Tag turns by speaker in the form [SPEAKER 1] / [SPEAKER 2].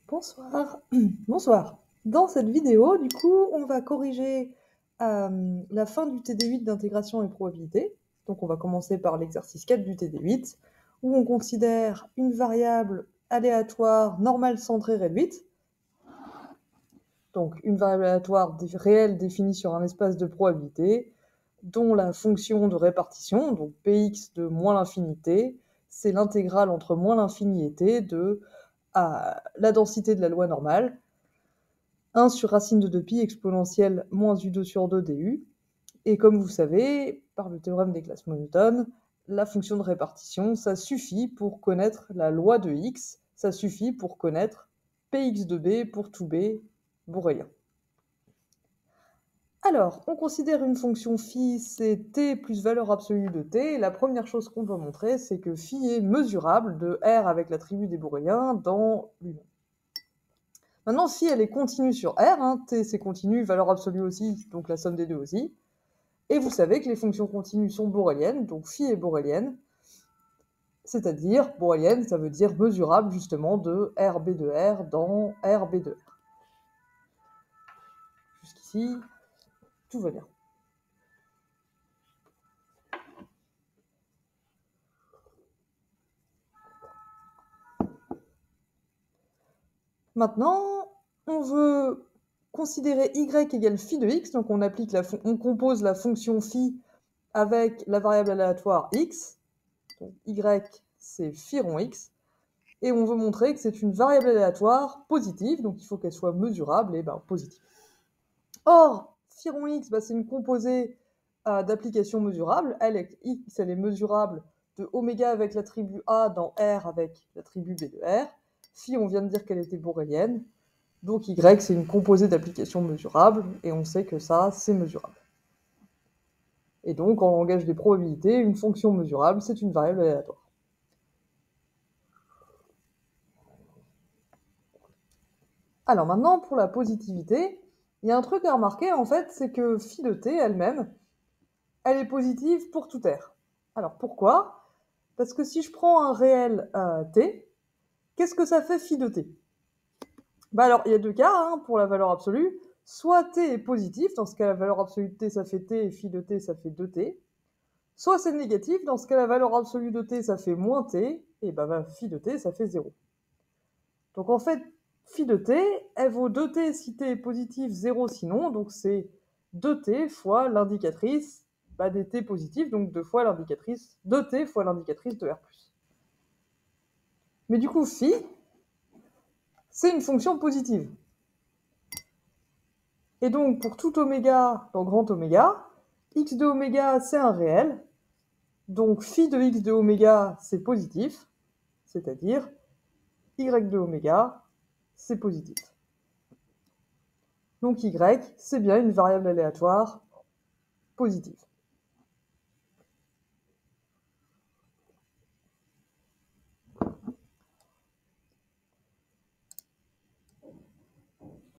[SPEAKER 1] Bonsoir. Bonsoir. Dans cette vidéo, du coup, on va corriger la fin du TD8 d'intégration et probabilité. Donc on va commencer par l'exercice 4 du TD8, où on considère une variable aléatoire normale centrée réduite. Donc une variable aléatoire réelle définie sur un espace de probabilité, dont la fonction de répartition, donc px de moins l'infinité, c'est l'intégrale entre moins l'infini et t de la densité de la loi normale, 1 sur racine de 2pi exponentielle moins u2 sur 2 du. Et comme vous savez, par le théorème des classes monotones, la fonction de répartition, ça suffit pour connaître la loi de x, ça suffit pour connaître px de b pour tout b borélien. Alors, on considère une fonction phi, c'est t plus valeur absolue de t. Et la première chose qu'on doit montrer, c'est que phi est mesurable de R avec l'attribut des boréliens dans l'union. Maintenant, phi, elle est continue sur R, hein, t c'est continu, valeur absolue aussi, donc la somme des deux aussi. Et vous savez que les fonctions continues sont boreliennes, donc phi est borélienne, c'est-à-dire, borélienne, ça veut dire mesurable justement de RB de R dans RB de R. Jusqu'ici, tout va bien. Maintenant, on veut considérer y égale phi de x, donc on compose la fonction phi avec la variable aléatoire x, donc y c'est phi rond x, et on veut montrer que c'est une variable aléatoire positive, donc il faut qu'elle soit mesurable et positive. Or, phi rond x, c'est une composée d'application mesurable, x elle est mesurable de oméga avec l'attribut a dans R avec l'attribut b de R. Phi, on vient de dire qu'elle était borélienne, donc y c'est une composée d'application mesurable, et on sait que ça, c'est mesurable. Et donc, en langage des probabilités, une fonction mesurable, c'est une variable aléatoire. Alors maintenant, pour la positivité, il y a un truc à remarquer, en fait, c'est que phi de t elle-même, elle est positive pour tout R. Alors pourquoi? Parce que si je prends un réel t, qu'est-ce que ça fait phi de t? Alors, il y a deux cas hein, pour la valeur absolue. Soit t est positif, dans ce cas la valeur absolue de t ça fait t, et phi de t ça fait 2t. Soit c'est négatif, dans ce cas la valeur absolue de t ça fait moins t, et phi de t ça fait 0. Donc en fait, phi de t, elle vaut 2t si t est positif, 0 sinon, donc c'est 2t fois l'indicatrice des t positifs, donc 2 fois l'indicatrice, 2t fois l'indicatrice de R+. Mais du coup, phi, c'est une fonction positive. Et donc, pour tout oméga dans grand oméga, x de oméga, c'est un réel. Donc, phi de x de oméga, c'est positif. C'est-à-dire, y de oméga, c'est positif. Donc, y, c'est bien une variable aléatoire positive.